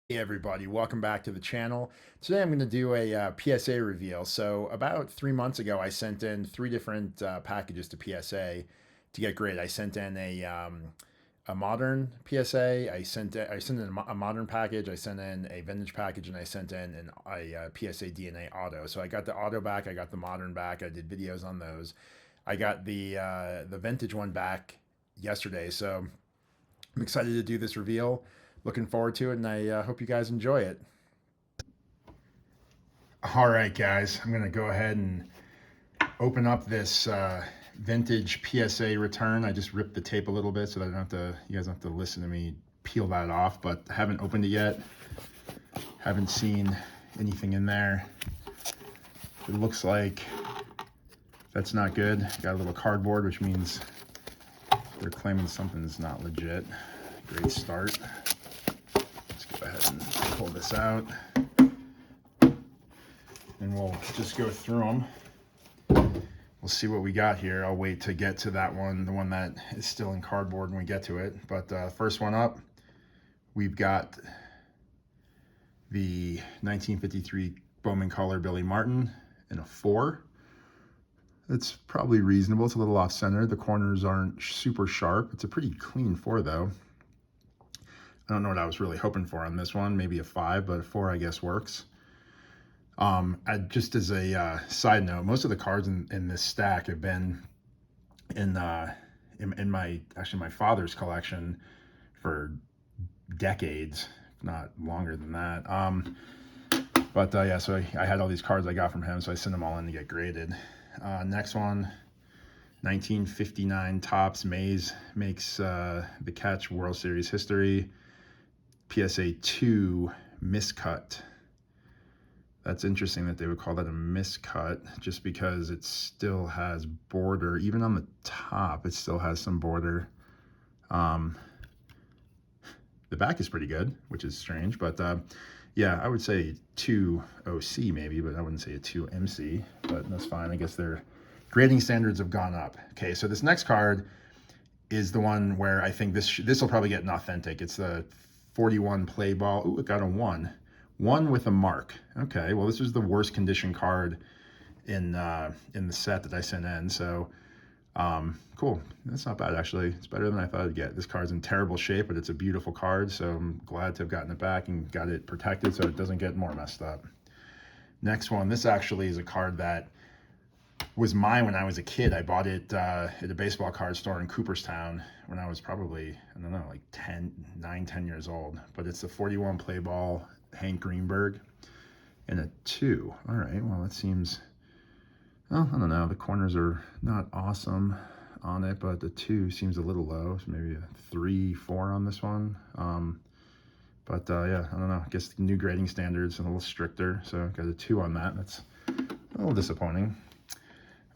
Hey everybody, welcome back to the channel. Today I'm going to do a PSA reveal. So about 3 months ago, I sent in three different packages to PSA to get graded. I sent in a modern PSA. I sent in a modern package. I sent in a vintage package, and I sent in a PSA DNA auto. So I got the auto back. I got the modern back. I did videos on those. I got the vintage one back yesterday. So I'm excited to do this reveal. Looking forward to it, and I hope you guys enjoy it. All right, guys, I'm gonna go ahead and open up this vintage PSA return. I just ripped the tape a little bit so that I don't have to. You guys don't have to listen to me peel that off, but I haven't opened it yet. Haven't seen anything in there. It looks like that's not good. Got a little cardboard, which means they're claiming something's not legit. Great start. Let's go ahead and pull this out, and we'll just go through them. We'll see what we got here. I'll wait to get to that one, the one that is still in cardboard when we get to it. But first one up, we've got the 1953 Bowman Color Billy Martin in a 4. It's probably reasonable. It's a little off center. The corners aren't super sharp. It's a pretty clean 4 though. I don't know what I was really hoping for on this one. Maybe a 5, but a 4 I guess works. Just as a side note, most of the cards in this stack have been in my father's collection for decades, if not longer than that. Yeah, so I had all these cards I got from him, so I sent them all in to get graded. Next one, 1959 Topps Mays makes the catch World Series history. PSA 2 miscut. That's interesting that they would call that a miscut, just because it still has border. Even on the top, it still has some border. The back is pretty good, which is strange, but yeah, I would say 2 OC maybe, but I wouldn't say a 2 MC, but that's fine. I guess their grading standards have gone up. Okay, so this next card is the one where I think this will probably get an authentic. It's the 41 play ball. Ooh, it got a 1. 1 with a mark. Okay, well, this was the worst condition card in the set that I sent in. So cool. That's not bad, actually. It's better than I thought I'd get. This card's in terrible shape, but it's a beautiful card. So I'm glad to have gotten it back and got it protected so it doesn't get more messed up. Next one. This actually is a card that was mine when I was a kid. I bought it at a baseball card store in Cooperstown when I was probably, I don't know, like 10 years old. But it's the 41 play ball Hank Greenberg and a 2. All right, well, that seems, well, I don't know. The corners are not awesome on it, but the 2 seems a little low. So maybe a 3, 4 on this one. Yeah, I don't know. I guess the new grading standards are a little stricter. So I got a 2 on that. That's a little disappointing.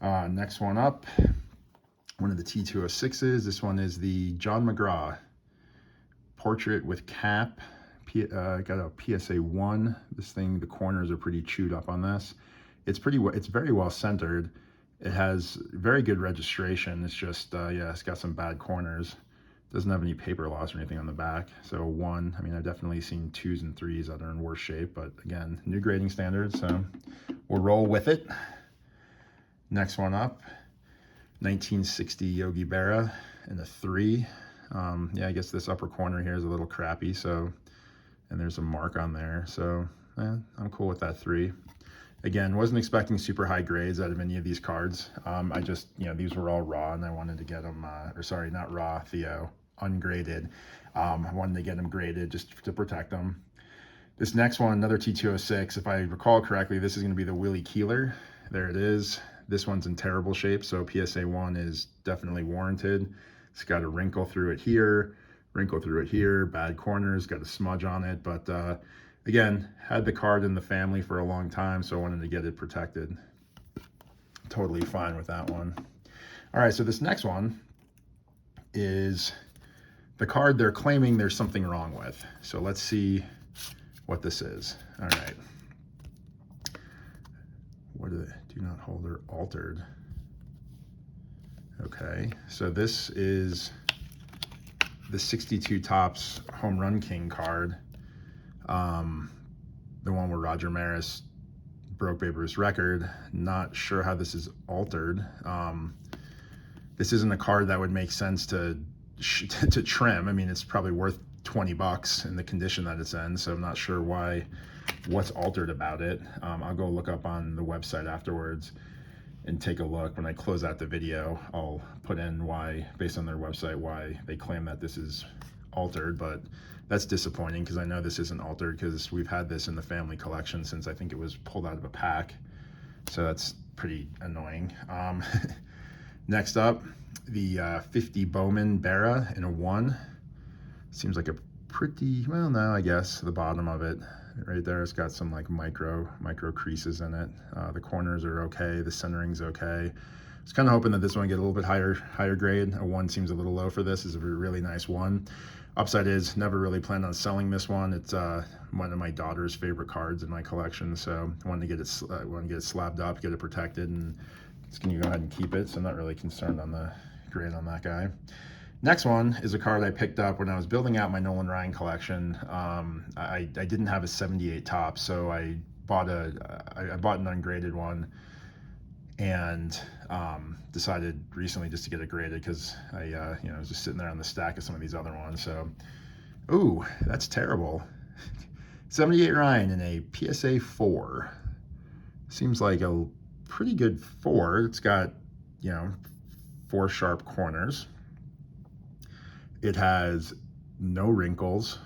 Next one up, one of the T206s. This one is the John McGraw portrait with cap. Got a PSA 1. This thing, the corners are pretty chewed up on this. It's very well centered. It has very good registration. It's just, yeah, it's got some bad corners. Doesn't have any paper loss or anything on the back. So 1, I mean, I've definitely seen 2s and 3s that are in worse shape, but again, new grading standards, so we'll roll with it. Next one up, 1960 Yogi Berra in a 3. Yeah, I guess this upper corner here is a little crappy, so, and there's a mark on there, so I'm cool with that 3. Again, wasn't expecting super high grades out of any of these cards. I just, these were all raw, and I wanted to get them, or sorry, not raw, Theo, ungraded. I wanted to get them graded just to protect them. This next one, another T206, if I recall correctly, this is going to be the Willie Keeler. There it is. This one's in terrible shape, so PSA 1 is definitely warranted. It's got a wrinkle through it here, bad corners, got a smudge on it, but again, had the card in the family for a long time, so I wanted to get it protected. Totally fine with that one. All right, so this next one is the card they're claiming there's something wrong with. So let's see what this is. All right. What are they? Do not hold or altered. Okay, so this is the 62 Topps Home Run King card. The one where Roger Maris broke Babe Ruth's record. Not sure how this is altered. This isn't a card that would make sense to trim. I mean, it's probably worth $20 in the condition that it's in, so I'm not sure what's altered about it. I'll go look up on the website afterwards and take a look. When I close out the video, I'll put in why, based on their website, why they claim that this is altered, but that's disappointing because I know this isn't altered because we've had this in the family collection since I think it was pulled out of a pack. So that's pretty annoying. Next up, the 50 Bowman Barra in a 1. Seems like a pretty, well, no, I guess the bottom of it right there, it's got some like micro creases in it. The corners are okay, the centering's okay. I was kind of hoping that this one would get a little bit higher grade. A 1 seems a little low for this. It's a really nice 1. Upside is, never really planned on selling this one. It's one of my daughter's favorite cards in my collection, so I wanted to get it slabbed up, get it protected, and it's going to go ahead and keep it. So I'm not really concerned on the grade on that guy. Next one is a card I picked up when I was building out my Nolan Ryan collection. I didn't have a 78 top, so I bought an ungraded one, and decided recently just to get it graded because I was just sitting there on the stack of some of these other ones. So, ooh, that's terrible. 78 Ryan in a PSA 4. Seems like a pretty good 4. It's got 4 sharp corners. It has no wrinkles.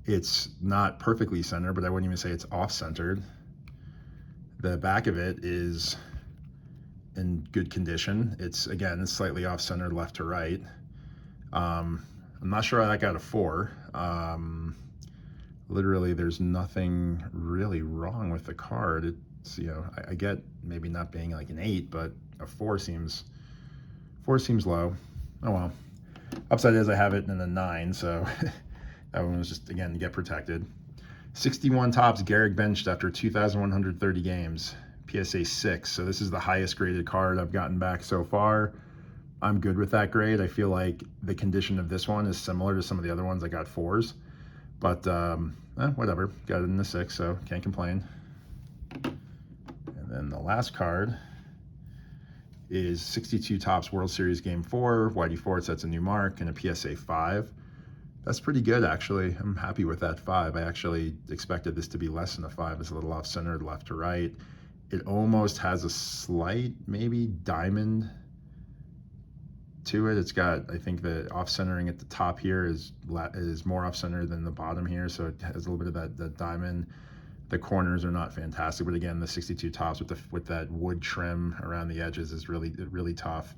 It's not perfectly centered, but I wouldn't even say it's off-centered. The back of it is in good condition. It's slightly off-centered left to right. I'm not sure how that got a 4. Literally, there's nothing really wrong with the card. It's, I get maybe not being like an 8, but a 4 seems low. Oh well. Upside is I have it in a 9, so that one was just, again, to get protected. 61 tops, Gehrig benched after 2,130 games, PSA 6. So this is the highest graded card I've gotten back so far. I'm good with that grade. I feel like the condition of this one is similar to some of the other ones I got 4s. But whatever, got it in the 6, so can't complain. And then the last card is 62 tops World Series Game 4, YD4, it sets a new mark, and a PSA 5. That's pretty good, actually. I'm happy with that 5. I actually expected this to be less than a 5. It's a little off-centered left to right. It almost has a slight, maybe, diamond to it. It's got, I think the off-centering at the top here is more off-centered than the bottom here, so it has a little bit of that diamond. The corners are not fantastic, but again, the 62 tops with that wood trim around the edges is really tough.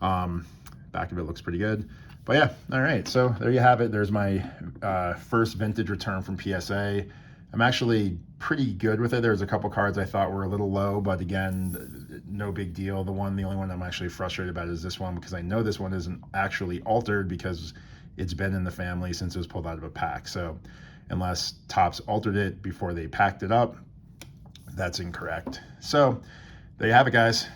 Back of it looks pretty good. But yeah, all right, so there you have it. There's my first vintage return from PSA. I'm actually pretty good with it. There's a couple cards I thought were a little low, but again, no big deal. The only one I'm actually frustrated about is this one, because I know this one isn't actually altered because it's been in the family since it was pulled out of a pack. So unless Topps altered it before they packed it up, that's incorrect. So there you have it, guys.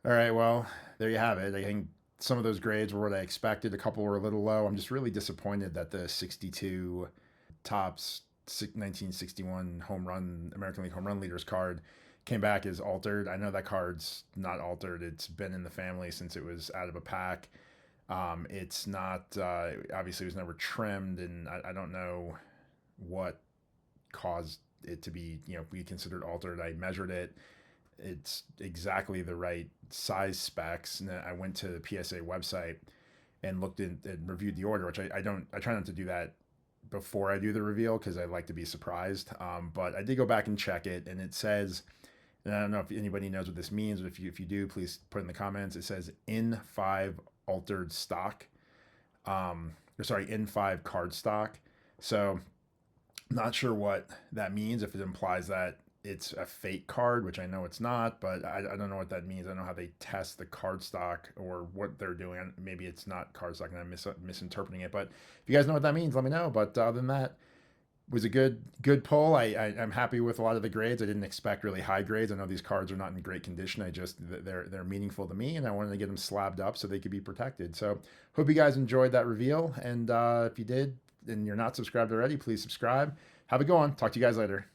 All right, well, there you have it. I think some of those grades were what I expected. A couple were a little low. I'm just really disappointed that the 62 Topps 1961 American League home run leaders card came back as altered. I know that card's not altered. It's been in the family since it was out of a pack. It's not, obviously it was never trimmed, and I don't know what caused it to be, be considered altered. I measured it. It's exactly the right size specs. And I went to the PSA website and looked in and reviewed the order, which I try not to do that before I do the reveal because I like to be surprised. But I did go back and check it, and it says, and I don't know if anybody knows what this means, but if you do, please put in the comments. It says in 5 altered stock, in 5 card stock. So not sure what that means, if it implies that it's a fake card, which I know it's not, but I don't know what that means. I don't know how they test the card stock or what they're doing. Maybe it's not card stock and I'm misinterpreting it, but if you guys know what that means, let me know. But other than that, it was a good pull. I'm happy with a lot of the grades. I didn't expect really high grades. I know these cards are not in great condition. They're meaningful to me, and I wanted to get them slabbed up so they could be protected. So hope you guys enjoyed that reveal, and if you did, and you're not subscribed already, please subscribe. Have a good one. Talk to you guys later.